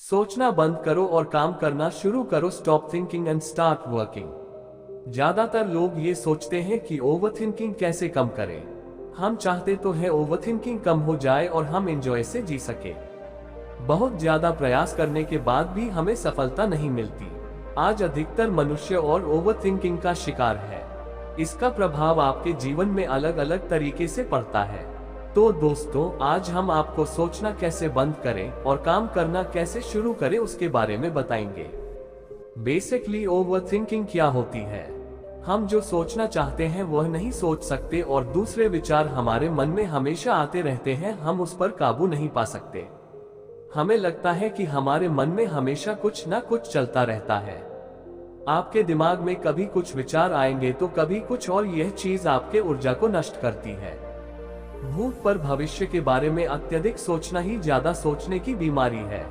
सोचना बंद करो और काम करना शुरू करो। Stop thinking and start working. ज्यादातर लोग ये सोचते हैं कि ओवरथिंकिंग कैसे कम करें। हम चाहते तो है ओवरथिंकिंग कम हो जाए और हम एंजॉय से जी सके। बहुत ज्यादा प्रयास करने के बाद भी हमें सफलता नहीं मिलती। आज अधिकतर मनुष्य और ओवरथिंकिंग का शिकार है। इसका प्रभाव आपके जीवन में अलग अलग तरीके से पड़ता है। तो दोस्तों, आज हम आपको सोचना कैसे बंद करें और काम करना कैसे शुरू करें उसके बारे में बताएंगे। बेसिकली ओवरथिंकिंग क्या होती है? हम जो सोचना चाहते हैं वह नहीं सोच सकते और दूसरे विचार हमारे मन में हमेशा आते रहते हैं। हम उस पर काबू नहीं पा सकते। हमें लगता है कि हमारे मन में हमेशा कुछ ना कुछ चलता रहता है। आपके दिमाग में कभी कुछ विचार आएंगे तो कभी कुछ, और यह चीज आपके ऊर्जा को नष्ट करती है। भूत पर भविष्य के बारे में अत्यधिक सोचना ही ज्यादा सोचने की बीमारी है।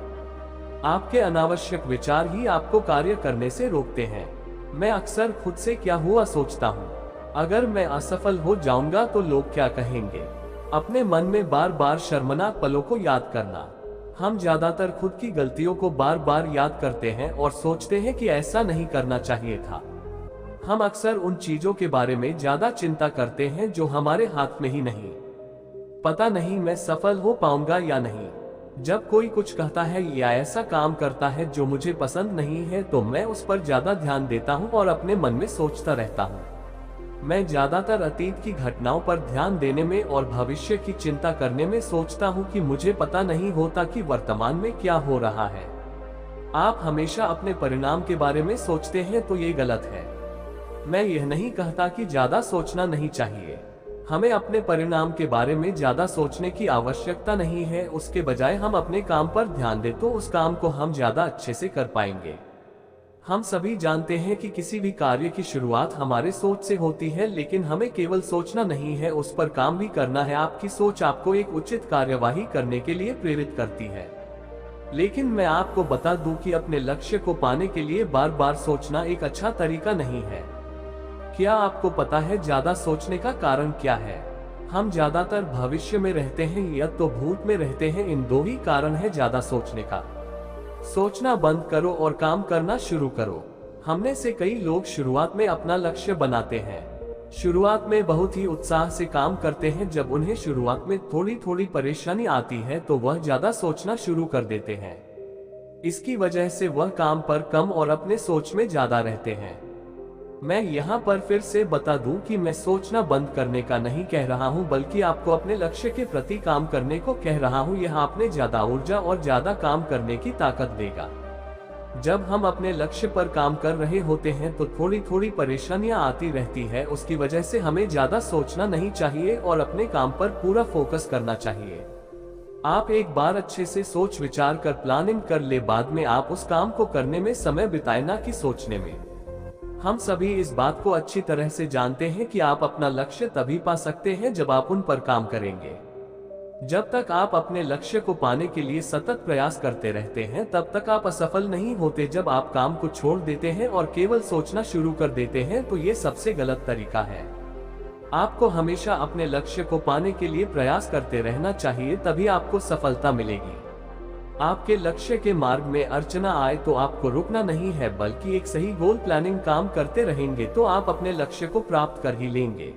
आपके अनावश्यक विचार ही आपको कार्य करने से रोकते हैं। मैं अक्सर खुद से क्या हुआ सोचता हूँ। अगर मैं असफल हो जाऊंगा तो लोग क्या कहेंगे। अपने मन में बार बार शर्मनाक पलों को याद करना। हम ज्यादातर खुद की गलतियों को बार बार याद करते हैं और सोचते हैं कि ऐसा नहीं करना चाहिए था। हम अक्सर उन चीजों के बारे में ज्यादा चिंता करते हैं जो हमारे हाथ में ही नहीं। पता नहीं मैं सफल हो पाऊंगा या नहीं। जब कोई कुछ कहता है या ऐसा काम करता है जो मुझे पसंद नहीं है तो मैं उस पर ज्यादा ध्यान देता हूं और अपने मन में सोचता रहता हूं। मैं ज्यादातर अतीत की घटनाओं पर ध्यान देने में और भविष्य की चिंता करने में सोचता हूं कि मुझे पता नहीं होता कि वर्तमान में क्या हो रहा है। आप हमेशा अपने परिणाम के बारे में सोचते हैं तो ये गलत है। मैं यह नहीं कहता कि ज्यादा सोचना नहीं चाहिए। हमें अपने परिणाम के बारे में ज्यादा सोचने की आवश्यकता नहीं है। उसके बजाय हम अपने काम पर ध्यान दें तो उस काम को हम ज्यादा अच्छे से कर पाएंगे। हम सभी जानते हैं कि किसी भी कार्य की शुरुआत हमारे सोच से होती है, लेकिन हमें केवल सोचना नहीं है, उस पर काम भी करना है। आपकी सोच आपको एक उचित कार्यवाही करने के लिए प्रेरित करती है। लेकिन मैं आपको बता दूं कि अपने लक्ष्य को पाने के लिए बार बार सोचना एक अच्छा तरीका नहीं है। क्या आपको पता है ज्यादा सोचने का कारण क्या है? हम ज्यादातर भविष्य में रहते हैं या तो भूत में रहते हैं। इन दो ही कारण है ज्यादा सोचने का। सोचना बंद करो और काम करना शुरू करो। हमने से कई लोग शुरुआत में अपना लक्ष्य बनाते हैं। शुरुआत में बहुत ही उत्साह से काम करते हैं। जब उन्हें शुरुआत में थोड़ी थोड़ी परेशानी आती है तो वह ज्यादा सोचना शुरू कर देते हैं। इसकी वजह से वह काम पर कम और अपने सोच में ज्यादा रहते हैं। मैं यहाँ पर फिर से बता दूं कि मैं सोचना बंद करने का नहीं कह रहा हूँ, बल्कि आपको अपने लक्ष्य के प्रति काम करने को कह रहा हूँ। यह आपने ज्यादा ऊर्जा और ज्यादा काम करने की ताकत देगा। जब हम अपने लक्ष्य पर काम कर रहे होते हैं तो थोड़ी थोड़ी परेशानियां आती रहती है। उसकी वजह से हमें ज्यादा सोचना नहीं चाहिए और अपने काम पर पूरा फोकस करना चाहिए। आप एक बार अच्छे से सोच विचार कर प्लानिंग कर ले, बाद में आप उस काम को करने में समय बिताए ना कि सोचने में। हम सभी इस बात को अच्छी तरह से जानते हैं कि आप अपना लक्ष्य तभी पा सकते हैं जब आप उन पर काम करेंगे। जब तक आप अपने लक्ष्य को पाने के लिए सतत प्रयास करते रहते हैं तब तक आप असफल नहीं होते। जब आप काम को छोड़ देते हैं और केवल सोचना शुरू कर देते हैं तो ये सबसे गलत तरीका है। आपको हमेशा अपने लक्ष्य को पाने के लिए प्रयास करते रहना चाहिए, तभी आपको सफलता मिलेगी। आपके लक्ष्य के मार्ग में अड़चना आए तो आपको रुकना नहीं है, बल्कि एक सही गोल प्लानिंग काम करते रहेंगे तो आप अपने लक्ष्य को प्राप्त कर ही लेंगे।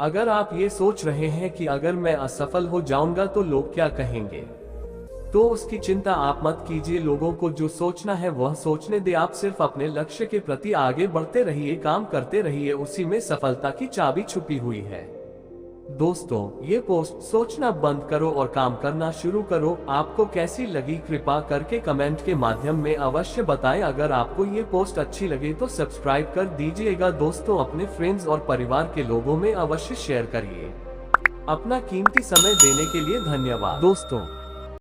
अगर आप ये सोच रहे हैं कि अगर मैं असफल हो जाऊंगा तो लोग क्या कहेंगे, तो उसकी चिंता आप मत कीजिए। लोगों को जो सोचना है वह सोचने दे। आप सिर्फ अपने लक्ष्य के प्रति आगे बढ़ते रहिए, काम करते रहिए, उसी में सफलता की चाबी छुपी हुई है। दोस्तों, ये पोस्ट सोचना बंद करो और काम करना शुरू करो आपको कैसी लगी कृपा करके कमेंट के माध्यम में अवश्य बताएं। अगर आपको ये पोस्ट अच्छी लगे तो सब्सक्राइब कर दीजिएगा। दोस्तों, अपने फ्रेंड्स और परिवार के लोगों में अवश्य शेयर करिए। अपना कीमती समय देने के लिए धन्यवाद। दोस्तों,